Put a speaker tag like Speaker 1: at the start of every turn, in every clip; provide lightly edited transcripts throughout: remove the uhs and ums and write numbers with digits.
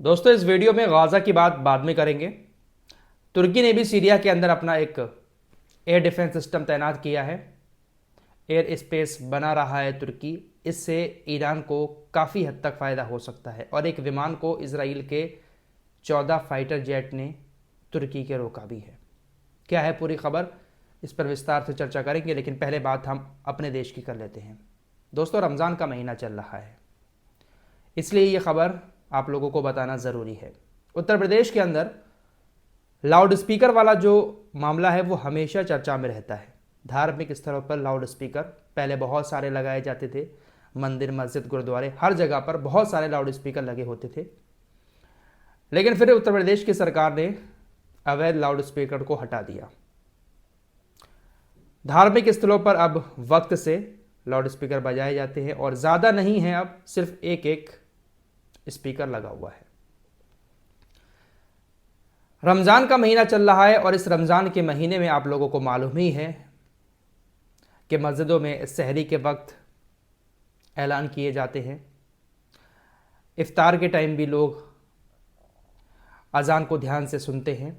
Speaker 1: दोस्तों, इस वीडियो में गाज़ा की बात बाद में करेंगे। तुर्की ने भी सीरिया के अंदर अपना एक एयर डिफेंस सिस्टम तैनात किया है। एयर स्पेस बना रहा है तुर्की। इससे ईरान को काफ़ी हद तक फ़ायदा हो सकता है। और एक विमान को इजराइल के 14 फाइटर जेट ने तुर्की के रोका भी है। क्या है पूरी खबर, इस पर विस्तार से चर्चा करेंगे, लेकिन पहले बात हम अपने देश की कर लेते हैं। दोस्तों, रमज़ान का महीना चल रहा है, इसलिए ये खबर आप लोगों को बताना ज़रूरी है। उत्तर प्रदेश के अंदर लाउड स्पीकर वाला जो मामला है वो हमेशा चर्चा में रहता है। धार्मिक स्थलों पर लाउड स्पीकर पहले बहुत सारे लगाए जाते थे। मंदिर, मस्जिद, गुरुद्वारे, हर जगह पर बहुत सारे लाउड स्पीकर लगे होते थे। लेकिन फिर उत्तर प्रदेश की सरकार ने अवैध लाउड स्पीकर को हटा दिया। धार्मिक स्थलों पर अब वक्त से लाउड स्पीकर बजाए जाते हैं और ज़्यादा नहीं है, अब सिर्फ एक एक स्पीकर लगा हुआ है। रमज़ान का महीना चल रहा है और इस रमज़ान के महीने में आप लोगों को मालूम ही है कि मस्जिदों में सहरी के वक्त ऐलान किए जाते हैं। इफ्तार के टाइम भी लोग अजान को ध्यान से सुनते हैं।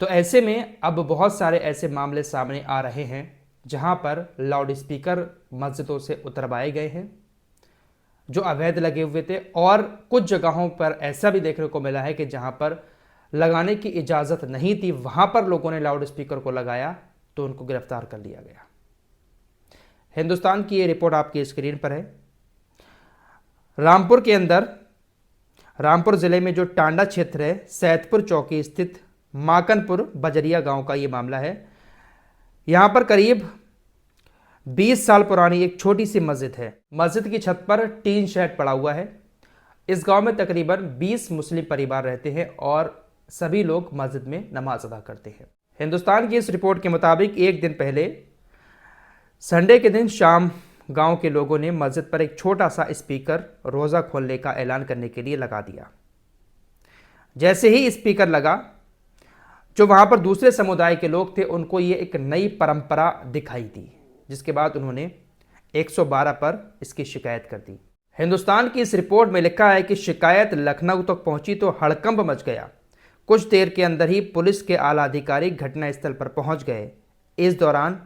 Speaker 1: तो ऐसे में अब बहुत सारे ऐसे मामले सामने आ रहे हैं जहां पर लाउड स्पीकर मस्जिदों से उतरवाए गए हैं जो अवैध लगे हुए थे। और कुछ जगहों पर ऐसा भी देखने को मिला है कि जहां पर लगाने की इजाज़त नहीं थी, वहां पर लोगों ने लाउड स्पीकर को लगाया तो उनको गिरफ्तार कर लिया गया। हिंदुस्तान की ये रिपोर्ट आपकी स्क्रीन पर है। रामपुर के अंदर, रामपुर ज़िले में जो टांडा क्षेत्र है, सैदपुर चौकी स्थित माकनपुर बजरिया गांव का ये मामला है। यहां पर करीब 20 साल पुरानी एक छोटी सी मस्जिद है। मस्जिद की छत पर टीन शेड पड़ा हुआ है। इस गांव में तकरीबन 20 मुस्लिम परिवार रहते हैं और सभी लोग मस्जिद में नमाज अदा करते हैं। हिंदुस्तान की इस रिपोर्ट के मुताबिक एक दिन पहले संडे के दिन शाम गांव के लोगों ने मस्जिद पर एक छोटा सा स्पीकर रोज़ा खोलने का ऐलान करने के लिए लगा दिया। जैसे ही स्पीकर लगा, जो वहां पर दूसरे समुदाय के लोग थे उनको ये एक नई परंपरा दिखाई दी, जिसके बाद उन्होंने 112 पर इसकी शिकायत कर दी। हिंदुस्तान की इस रिपोर्ट में लिखा है कि शिकायत लखनऊ तक पहुंची तो हड़कंप मच गया। कुछ देर के अंदर ही पुलिस के आला अधिकारी घटनास्थल पर पहुंच गए। इस दौरान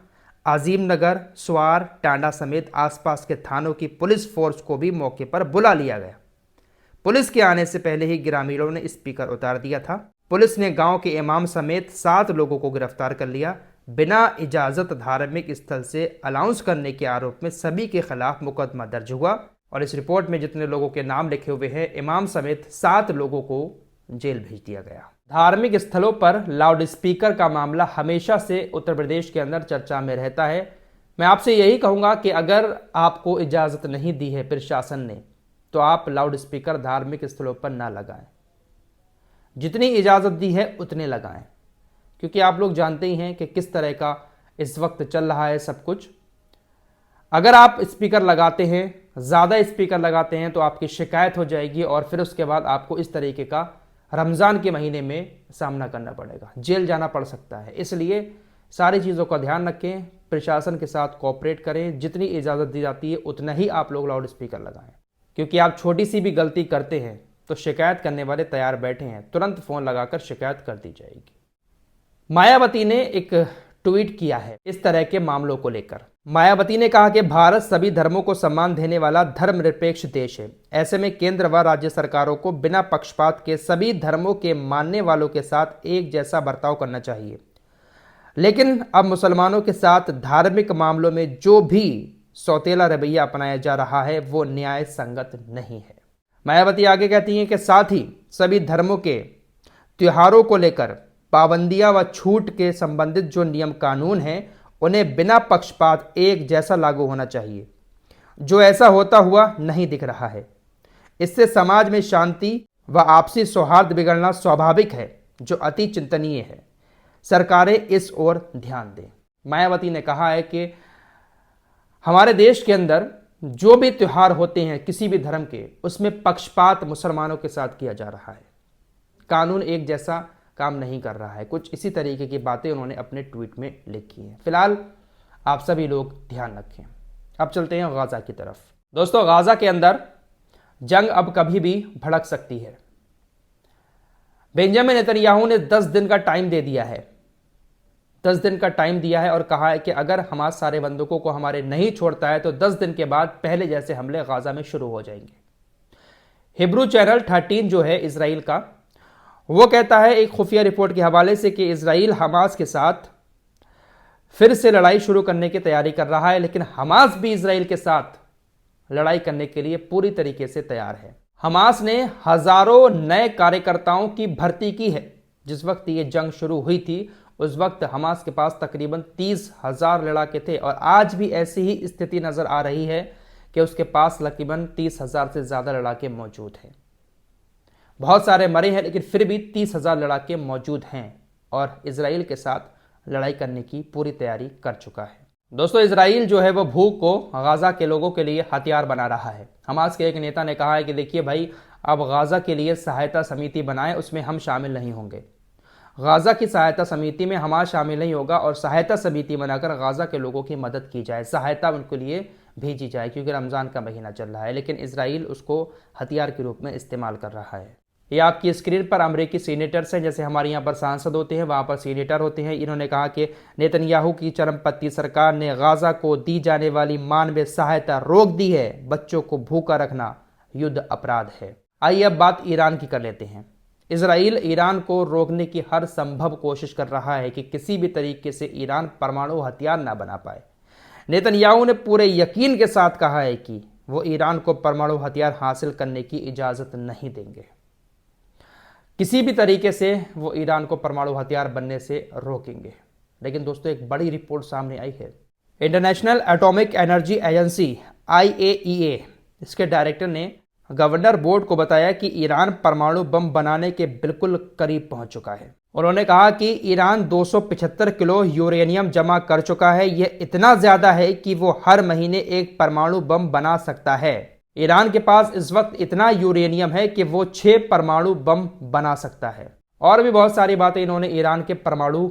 Speaker 1: आजीम नगर, स्वार, टांडा समेत आसपास के थानों की पुलिस फोर्स को भी मौके पर बुला लिया गया। पुलिस के आने से पहले ही ग्रामीणों ने स्पीकर उतार दिया था। पुलिस ने गांव के इमाम समेत 7 लोगों को गिरफ्तार कर लिया। बिना इजाजत धार्मिक स्थल से अलाउंस करने के आरोप में सभी के खिलाफ मुकदमा दर्ज हुआ और इस रिपोर्ट में जितने लोगों के नाम लिखे हुए हैं, इमाम समेत 7 लोगों को जेल भेज दिया गया। धार्मिक स्थलों पर लाउड स्पीकर का मामला हमेशा से उत्तर प्रदेश के अंदर चर्चा में रहता है। मैं आपसे यही कहूँगा कि अगर आपको इजाज़त नहीं दी है प्रशासन ने, तो आप लाउड स्पीकर धार्मिक स्थलों पर ना लगाएं। जितनी इजाज़त दी है उतने लगाएं, क्योंकि आप लोग जानते ही हैं कि किस तरह का इस वक्त चल रहा है सब कुछ। अगर आप स्पीकर लगाते हैं, ज़्यादा स्पीकर लगाते हैं, तो आपकी शिकायत हो जाएगी और फिर उसके बाद आपको इस तरीके का रमज़ान के महीने में सामना करना पड़ेगा, जेल जाना पड़ सकता है। इसलिए सारी चीज़ों का ध्यान रखें, प्रशासन के साथ कोऑपरेट करें। जितनी इजाज़त दी जाती है उतना ही आप लोग लाउड स्पीकर लगाएं, क्योंकि आप छोटी सी भी गलती करते हैं तो शिकायत करने वाले तैयार बैठे हैं, तुरंत फ़ोन लगाकर शिकायत कर दी जाएगी। मायावती ने एक ट्वीट किया है इस तरह के मामलों को लेकर। मायावती ने कहा कि भारत सभी धर्मों को सम्मान देने वाला धर्मनिरपेक्ष देश है। ऐसे में केंद्र व राज्य सरकारों को बिना पक्षपात के सभी धर्मों के मानने वालों के साथ एक जैसा बर्ताव करना चाहिए। लेकिन अब मुसलमानों के साथ धार्मिक मामलों में जो भी सौतेला रवैया अपनाया जा रहा है वो न्याय संगत नहीं है। मायावती आगे कहती हैं कि साथ ही सभी धर्मों के त्योहारों को लेकर पाबंदियां व छूट के संबंधित जो नियम कानून हैं उन्हें बिना पक्षपात एक जैसा लागू होना चाहिए, जो ऐसा होता हुआ नहीं दिख रहा है। इससे समाज में शांति व आपसी सौहार्द बिगड़ना स्वाभाविक है, जो अति चिंतनीय है। सरकारें इस ओर ध्यान दें। मायावती ने कहा है कि हमारे देश के अंदर जो भी त्यौहार होते हैं किसी भी धर्म के, उसमें पक्षपात मुसलमानों के साथ किया जा रहा है। कानून एक जैसा काम नहीं कर रहा है। कुछ इसी तरीके की बातें उन्होंने अपने ट्वीट में लिखी हैं। फिलहाल आप सभी लोग ध्यान रखें। अब चलते हैं गाज़ा की तरफ। दोस्तों, गाज़ा के अंदर जंग अब कभी भी भड़क सकती है। बेंजामिन नेतन्याहू ने 10 दिन का टाइम दे दिया है, 10 दिन का टाइम दिया है और कहा है कि अगर हमास सारे बंदूकों को हमारे नहीं छोड़ता है तो 10 दिन के बाद पहले जैसे हमले गाजा में शुरू हो जाएंगे। हिब्रू चैनल 13 जो है इसराइल का, वो कहता है एक खुफिया रिपोर्ट के हवाले से कि इसराइल हमास के साथ फिर से लड़ाई शुरू करने की तैयारी कर रहा है, लेकिन हमास भी इसराइल के साथ लड़ाई करने के लिए पूरी तरीके से तैयार है। हमास ने हजारों नए कार्यकर्ताओं की भर्ती की है। जिस वक्त ये जंग शुरू हुई थी उस वक्त हमास के पास तकरीबन 30,000 लड़ाके थे और आज भी ऐसी ही स्थिति नजर आ रही है कि उसके पास तकरीबन 30,000 से ज्यादा लड़ाके मौजूद हैं। बहुत सारे मरे हैं लेकिन फिर भी 30,000 लड़ाके मौजूद हैं और इसराइल के साथ लड़ाई करने की पूरी तैयारी कर चुका है। दोस्तों, इसराइल जो है वो भूख को गाजा के लोगों के लिए हथियार बना रहा है। हमास के एक नेता ने कहा है कि देखिए भाई, अब गाजा के लिए सहायता समिति बनाएं, उसमें हम शामिल नहीं होंगे। गाजा की सहायता समिति में हमास शामिल नहीं होगा और सहायता समिति बनाकर गाजा के लोगों की मदद की जाए, सहायता उनके लिए भेजी जाए, क्योंकि रमज़ान का महीना चल रहा है। लेकिन इसराइल उसको हथियार के रूप में इस्तेमाल कर रहा है। ये आपकी स्क्रीन पर अमेरिकी सीनेटर्स हैं, जैसे हमारे यहाँ पर सांसद होते हैं वहाँ पर सीनेटर होते हैं। इन्होंने कहा कि नेतन्याहू की चरमपंथी सरकार ने गाजा को दी जाने वाली मानवीय सहायता रोक दी है। बच्चों को भूखा रखना युद्ध अपराध है। आइए अब बात ईरान की कर लेते हैं। इसराइल ईरान को रोकने की हर संभव कोशिश कर रहा है कि किसी भी तरीके से ईरान परमाणु हथियार ना बना पाए। नेतन्याहू ने पूरे यकीन के साथ कहा है कि वो ईरान को परमाणु हथियार हासिल करने की इजाज़त नहीं देंगे। किसी भी तरीके से वो ईरान को परमाणु हथियार बनने से रोकेंगे। लेकिन दोस्तों, एक बड़ी रिपोर्ट सामने आई है। International atomic energy agency IAEA, इसके डायरेक्टर ने गवर्नर बोर्ड को बताया कि ईरान परमाणु बम बनाने के बिल्कुल करीब पहुंच चुका है। उन्होंने कहा कि ईरान 275 किलो यूरेनियम जमा कर चुका है। यह इतना ज्यादा है कि वो हर महीने एक परमाणु बम बना सकता है। ईरान के पास इस वक्त इतना यूरेनियम है कि वो 6 परमाणु बम बना सकता है। और भी बहुत सारी बातें इन्होंने ईरान के परमाणु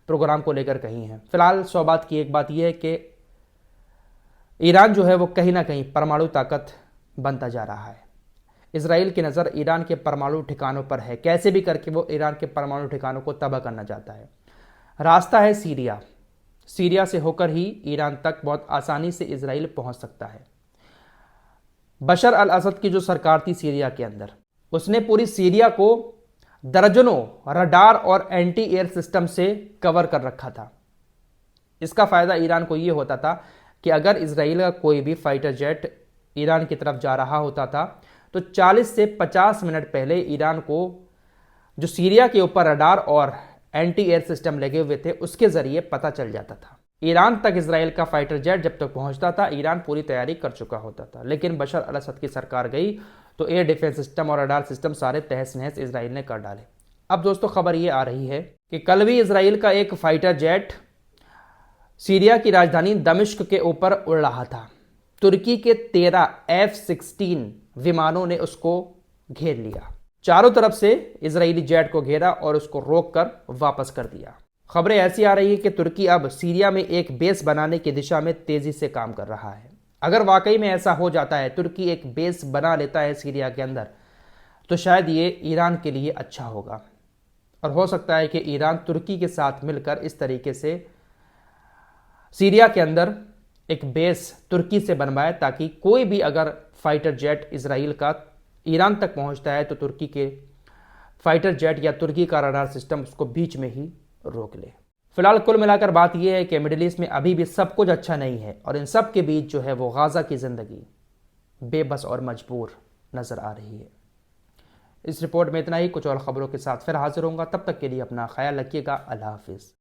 Speaker 1: प्रोग्राम को लेकर कही हैं। फिलहाल 100 बात की एक बात यह है कि ईरान जो है वो कहीं ना कहीं परमाणु ताकत बनता जा रहा है। इसराइल की नज़र ईरान के परमाणु ठिकानों पर है। कैसे भी करके वो ईरान के परमाणु ठिकानों को तबाह करना चाहता है। रास्ता है सीरिया। सीरिया से होकर ही ईरान तक बहुत आसानी से इसराइल पहुंच सकता है। बशर अल असद की जो सरकार थी सीरिया के अंदर, उसने पूरी सीरिया को दर्जनों रडार और एंटी एयर सिस्टम से कवर कर रखा था। इसका फ़ायदा ईरान को ये होता था कि अगर इसराइल का कोई भी फाइटर जेट ईरान की तरफ जा रहा होता था तो 40 से 50 मिनट पहले ईरान को जो सीरिया के ऊपर रडार और एंटी एयर सिस्टम लगे हुए थे उसके ज़रिए पता चल जाता था। ईरान तक इसराइल का फाइटर जेट जब तक पहुंचता था ईरान पूरी तैयारी कर चुका होता था। लेकिन बशर अल असद की सरकार गई तो एयर डिफेंस सिस्टम और रडार सिस्टम सारे तहस नहस इसराइल ने कर डाले। अब दोस्तों, खबर ये आ रही है कि कल भी इसराइल का एक फाइटर जेट सीरिया की राजधानी दमिश्क के ऊपर उड़ रहा था। तुर्की के 13 F-16 विमानों ने उसको घेर लिया। चारों तरफ से इजरायली जेट को घेरा और उसको रोककर वापस कर दिया। खबरें ऐसी आ रही है कि तुर्की अब सीरिया में एक बेस बनाने की दिशा में तेजी से काम कर रहा है। अगर वाकई में ऐसा हो जाता है, तुर्की एक बेस बना लेता है सीरिया के अंदर, तो शायद ये ईरान के लिए अच्छा होगा और हो सकता है कि ईरान तुर्की के साथ मिलकर इस तरीके से सीरिया के अंदर एक बेस तुर्की से बनवाए, ताकि कोई भी अगर फाइटर जेट इसराइल का ईरान तक पहुंचता है तो तुर्की के फाइटर जेट या तुर्की का रडार सिस्टम उसको बीच में ही रोक ले। फिलहाल कुल मिलाकर बात यह है कि मिडिल ईस्ट में अभी भी सब कुछ अच्छा नहीं है और इन सब के बीच जो है वो गाजा की ज़िंदगी बेबस और मजबूर नज़र आ रही है। इस रिपोर्ट में इतना ही। कुछ और ख़बरों के साथ फिर हाजिर होऊंगा। तब तक के लिए अपना ख्याल रखिएगा। अल्लाह हाफिज़।